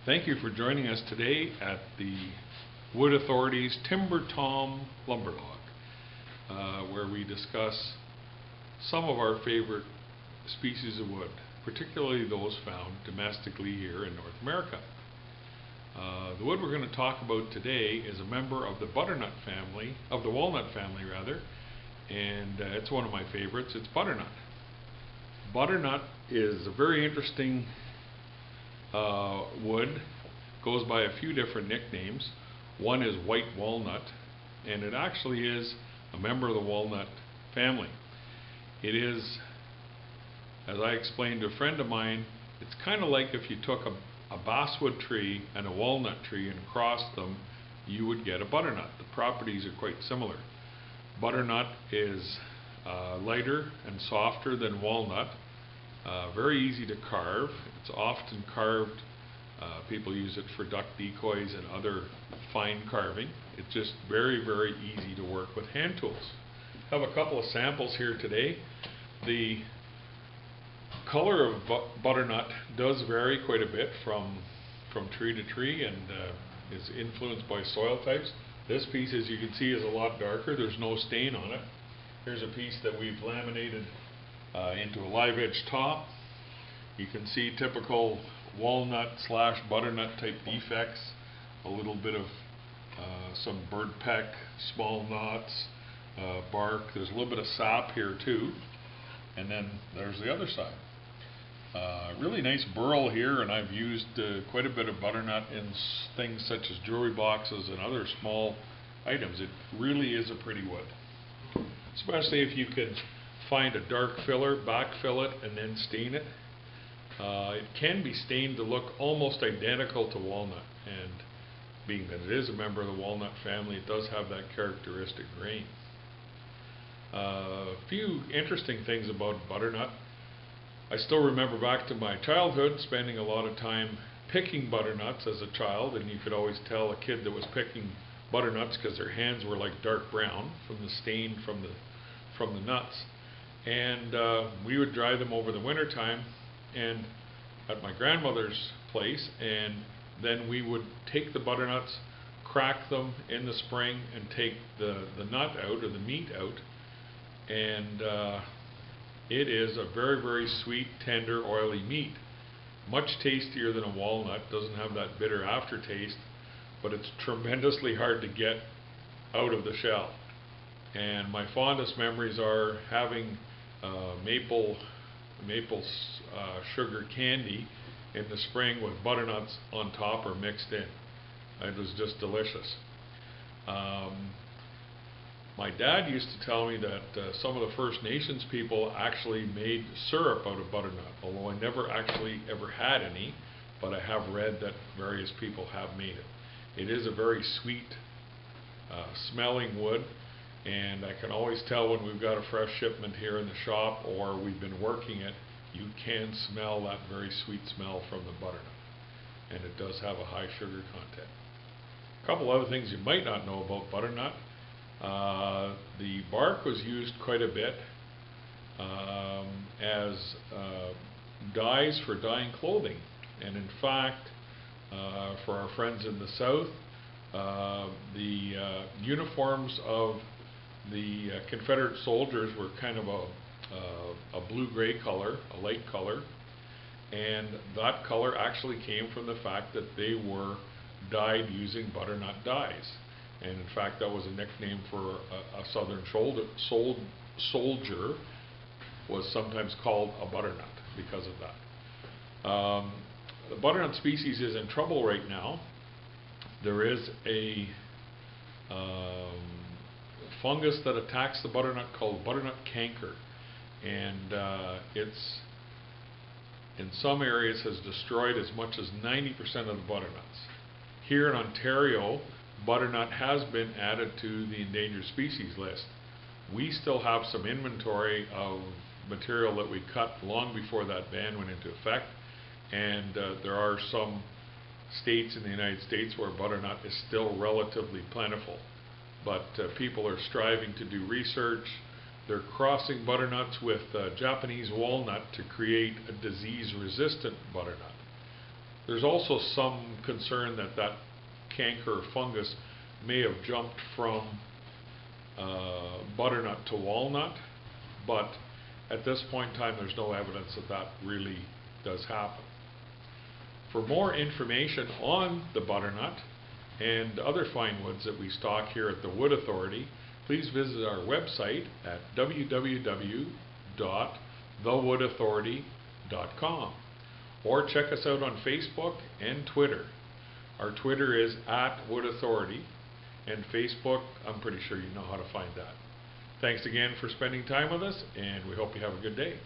Thank you for joining us today at the Wood Authority's Timber Tom Lumber Log, where we discuss some of our favorite species of wood, particularly those found domestically here in North America. The wood we're going to talk about today is a member of the Butternut family, of the Walnut family rather, and it's one of my favorites. It's Butternut. Butternut is a very interesting wood. Goes by a few different nicknames. One is white walnut, and it actually is a member of the walnut family. It is, as I explained to a friend of mine, it's kind of like if you took a basswood tree and a walnut tree and crossed them, you would get a butternut. The properties are quite similar. Butternut is lighter and softer than walnut. Very easy to carve. It's often carved. People use it for duck decoys and other fine carving. It's just very, very easy to work with hand tools. I have a couple of samples here today. The color of butternut does vary quite a bit from tree to tree and is influenced by soil types. This piece, as you can see, is a lot darker. There's no stain on it. Here's a piece that we've laminated into a live edge top. You can see typical walnut / butternut type defects, a little bit of some bird peck, small knots, bark. There's a little bit of sap here too, and then there's the other side. Really nice burl here, and I've used quite a bit of butternut in things such as jewelry boxes and other small items. It really is a pretty wood, especially if you could find a dark filler, backfill it, and then stain it. It can be stained to look almost identical to walnut, and being that it is a member of the walnut family, it does have that characteristic grain. A few interesting things about butternut. I still remember back to my childhood spending a lot of time picking butternuts as a child, and you could always tell a kid that was picking butternuts because their hands were like dark brown from the stain from the nuts. And we would dry them over the winter time and at my grandmother's place, and then we would take the butternuts, crack them in the spring, and take the nut out, or the meat out, and it is a very, very sweet, tender, oily meat. Much tastier than a walnut. Doesn't have that bitter aftertaste, but it's tremendously hard to get out of the shell. And my fondest memories are having maple sugar candy in the spring with butternuts on top or mixed in. It was just delicious. My dad used to tell me that some of the First Nations people actually made syrup out of butternut, although I never actually ever had any, but I have read that various people have made it. It is a very sweet smelling wood, and I can always tell when we've got a fresh shipment here in the shop or we've been working it, you can smell that very sweet smell from the butternut, and it does have a high sugar content. A couple other things you might not know about butternut. The bark was used quite a bit as dyes for dyeing clothing, and in fact, for our friends in the south, the uniforms of the Confederate soldiers were kind of a blue-gray color, a light color, and that color actually came from the fact that they were dyed using butternut dyes. And in fact, that was a nickname for a southern soldier, was sometimes called a butternut because of that. The butternut species is in trouble right now. There is a fungus that attacks the butternut called butternut canker, and it's in some areas has destroyed as much as 90% of the butternuts. Here in Ontario, butternut has been added to the endangered species list. We still have some inventory of material that we cut long before that ban went into effect, and there are some states in the United States where butternut is still relatively plentiful. But people are striving to do research. They're crossing butternuts with Japanese walnut to create a disease-resistant butternut. There's also some concern that that canker or fungus may have jumped from butternut to walnut, but at this point in time there's no evidence that that really does happen. For more information on the butternut and other fine woods that we stock here at the Wood Authority, please visit our website at www.thewoodauthority.com or check us out on Facebook and Twitter. Our Twitter is @WoodAuthority, and Facebook, I'm pretty sure you know how to find that. Thanks again for spending time with us, and we hope you have a good day.